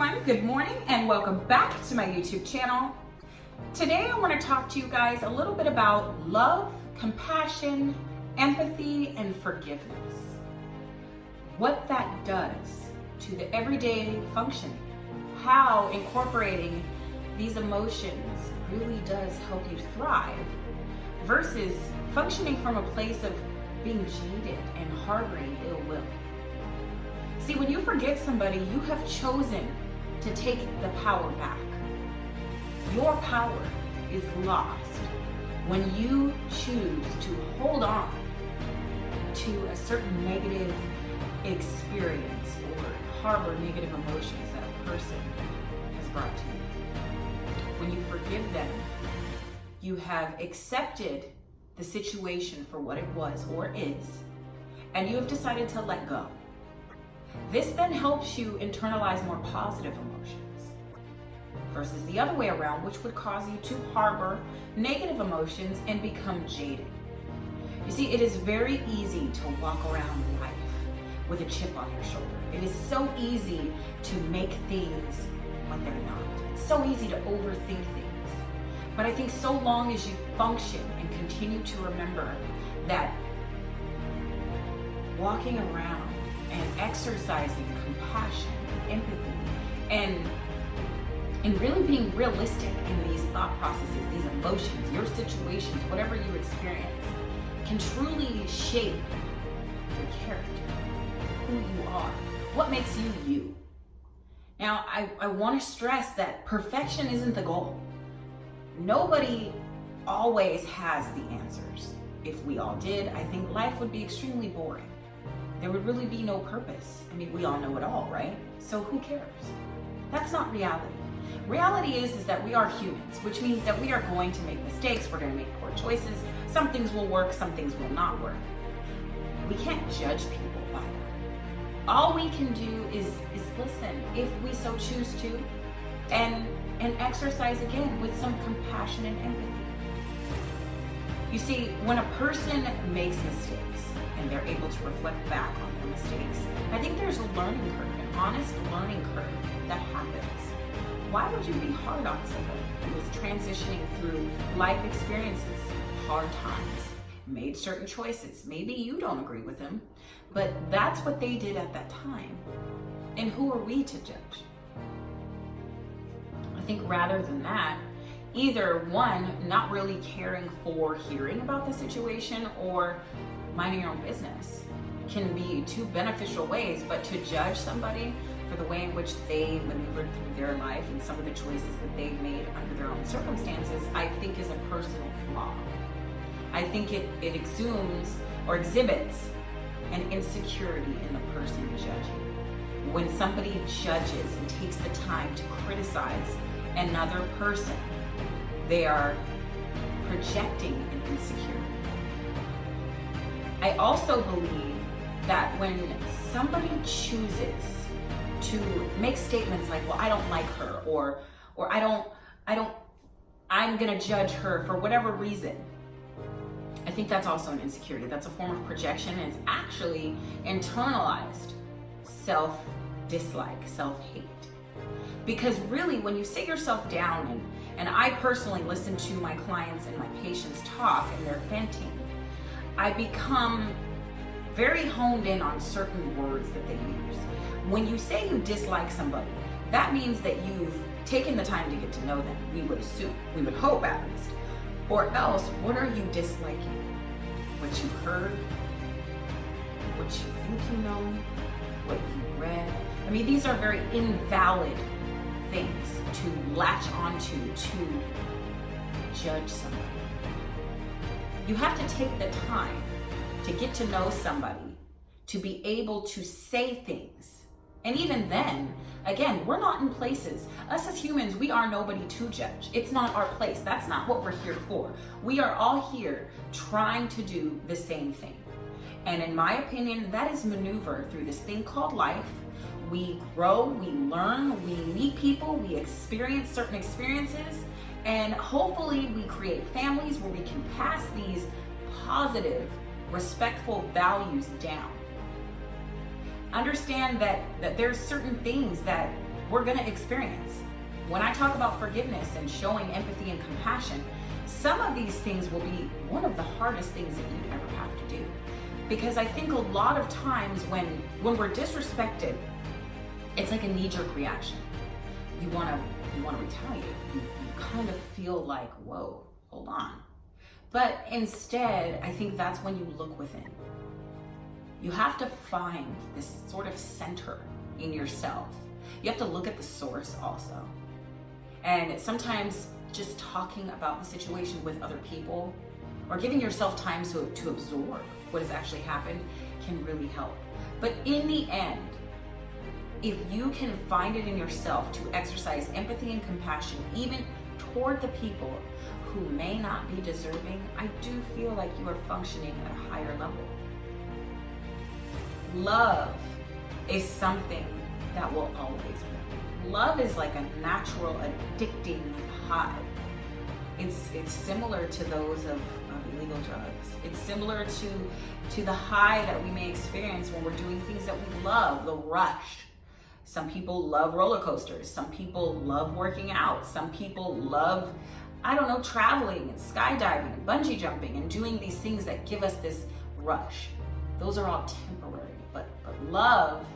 everyone, good morning and welcome back to my YouTube channel. Today I want to talk to you guys a little bit about love, compassion, empathy, and forgiveness. What that does to the everyday functioning, how incorporating these emotions really does help you thrive versus functioning from a place of being jaded and harboring ill will. See, when you forgive somebody, you have chosen to take the power back. Your power is lost when you choose to hold on to a certain negative experience or harbor negative emotions that a person has brought to you. When you forgive them, you have accepted the situation for what it was or is, and you have decided to let go. This then helps you internalize more positive emotions versus the other way around, which would cause you to harbor negative emotions and become jaded. You see, it is very easy to walk around life with a chip on your shoulder. It is so easy to make things when they're not. It's so easy to overthink things. But I think so long as you function and continue to remember that walking around and exercising compassion, empathy, and really being realistic in these thought processes, these emotions, your situations, whatever you experience, can truly shape your character, who you are, what makes you you. Now, I want to stress that perfection isn't the goal. Nobody always has the answers. If we all did, I think life would be extremely boring. There would really be no purpose. I mean, we all know it all, right? So who cares? That's not reality. Reality is that we are humans, which means that we are going to make mistakes, we're going to make poor choices. Some things will work, some things will not work. We can't judge people by that. All we can do is listen, if we so choose to, and exercise again with some compassion and empathy. You see, when a person makes mistakes, and they're able to reflect back on their mistakes, I think there's a learning curve, an honest learning curve that happens. Why would you be hard on somebody who is transitioning through life experiences, hard times, made certain choices? Maybe you don't agree with them, but that's what they did at that time. And who are we to judge? I think rather than that, either one, not really caring for hearing about the situation or minding your own business can be two beneficial ways, but to judge somebody for the way in which they maneuvered through their life and some of the choices that they've made under their own circumstances, I think is a personal flaw. I think it exhumes or exhibits an insecurity in the person judging. When somebody judges and takes the time to criticize another person, they are projecting an insecurity. I also believe that when somebody chooses to make statements like, well, I don't like her, or I'm gonna judge her for whatever reason, I think that's also an insecurity. That's a form of projection, and it's actually internalized self-dislike, self-hate. Because really, when you sit yourself down, and I personally listen to my clients and my patients talk and they're venting, I become very honed in on certain words that they use. When you say you dislike somebody, that means that you've taken the time to get to know them, we would assume, we would hope at least. Or else, what are you disliking? What you heard? What you think you know? What you read? I mean, these are very invalid things to latch onto to judge somebody. You have to take the time to get to know somebody, to be able to say things. And even then, again, we're not in places. Us as humans, we are nobody to judge. It's not our place. That's not what we're here for. We are all here trying to do the same thing. And in my opinion, that is maneuver through this thing called life. We grow, we learn, we meet people, we experience certain experiences, and hopefully we create families where we can pass these positive, respectful values down. Understand that there's certain things that we're gonna experience. When I talk about forgiveness and showing empathy and compassion, some of these things will be one of the hardest things that you'd ever have to do. Because I think a lot of times when we're disrespected, it's like a knee-jerk reaction. You wanna retaliate. You kind of feel like, whoa, hold on. But instead, I think that's when you look within. You have to find this sort of center in yourself. You have to look at the source also. And sometimes just talking about the situation with other people or giving yourself time to absorb what has actually happened can really help. But in the end, if you can find it in yourself to exercise empathy and compassion, even toward the people who may not be deserving, I do feel like you are functioning at a higher level. Love is something that will always be. Love is like a natural, addicting high. It's similar to those of illegal drugs. It's similar to the high that we may experience when we're doing things that we love, the rush. Some people love roller coasters. Some people love working out. Some people love, traveling and skydiving and bungee jumping and doing these things that give us this rush. Those are all temporary, but love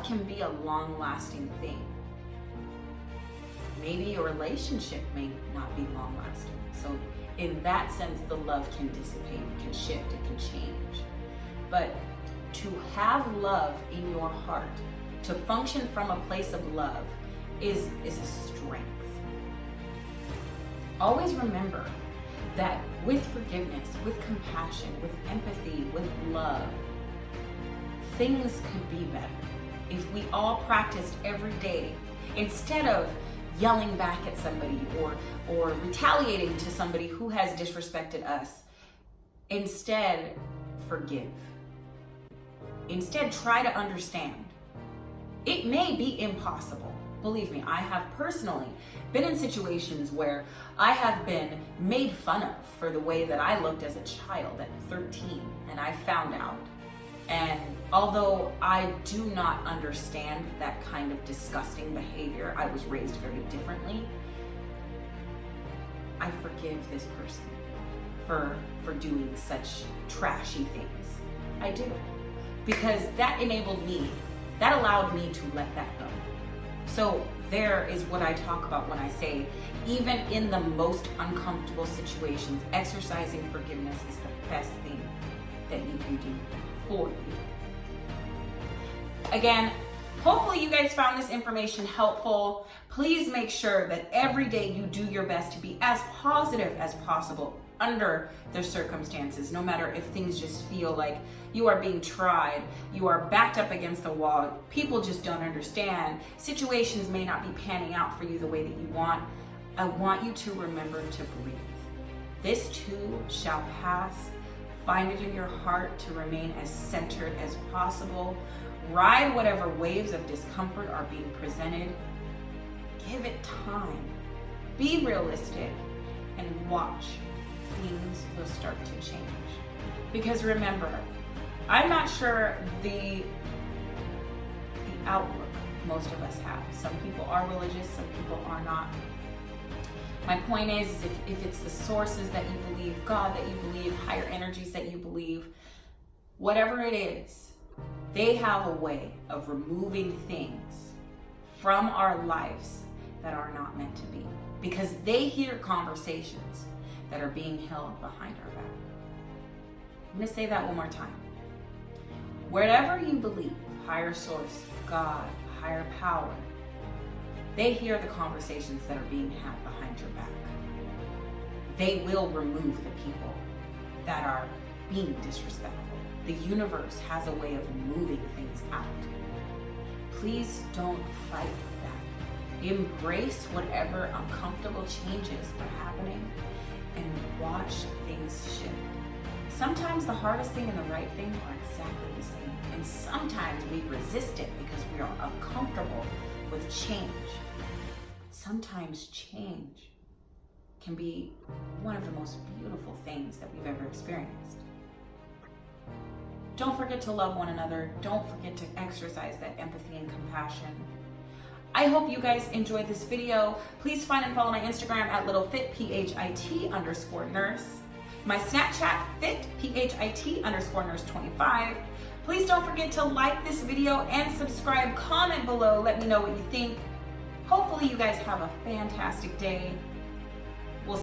can be a long-lasting thing. Maybe your relationship may not be long-lasting. So in that sense, the love can dissipate, it can shift, it can change. But to have love in your heart, to function from a place of love is a strength. Always remember that with forgiveness, with compassion, with empathy, with love, things could be better. If we all practiced every day, instead of yelling back at somebody or retaliating to somebody who has disrespected us, instead forgive. Instead, try to understand. It may be impossible. Believe me, I have personally been in situations where I have been made fun of for the way that I looked as a child at 13, and I found out. And although I do not understand that kind of disgusting behavior, I was raised very differently, I forgive this person for doing such trashy things. I do. Because that enabled me, that allowed me to let that go. So there is what I talk about when I say, even in the most uncomfortable situations, exercising forgiveness is the best thing that you can do for you. Again, hopefully you guys found this information helpful. Please make sure that every day you do your best to be as positive as possible under the circumstances, no matter if things just feel like you are being tried, you are backed up against the wall, people just don't understand, situations may not be panning out for you the way that you want. I want you to remember to breathe. This too shall pass. Find it in your heart to remain as centered as possible. Ride whatever waves of discomfort are being presented. Give it time. Be realistic and watch. Things will start to change. Because remember, I'm not sure the outlook most of us have. Some people are religious, some people are not. My point is if it's the sources that you believe, God that you believe, higher energies that you believe, whatever it is, they have a way of removing things from our lives that are not meant to be. Because they hear conversations that are being held behind our back. I'm gonna say that one more time. Wherever you believe, higher source, God, higher power, they hear the conversations that are being had behind your back. They will remove the people that are being disrespectful. The universe has a way of moving things out. Please don't fight that. Embrace whatever uncomfortable changes are happening and watch things shift. Sometimes the hardest thing and the right thing are exactly the same. And sometimes we resist it because we are uncomfortable with change. Sometimes change can be one of the most beautiful things that we've ever experienced. Don't forget to love one another. Don't forget to exercise that empathy and compassion. I hope you guys enjoyed this video. Please find and follow my Instagram at littlefit_PHIT_nurse. My Snapchat FitPHIT_nurse25. Please don't forget to like this video and subscribe. Comment below. Let me know what you think. Hopefully you guys have a fantastic day.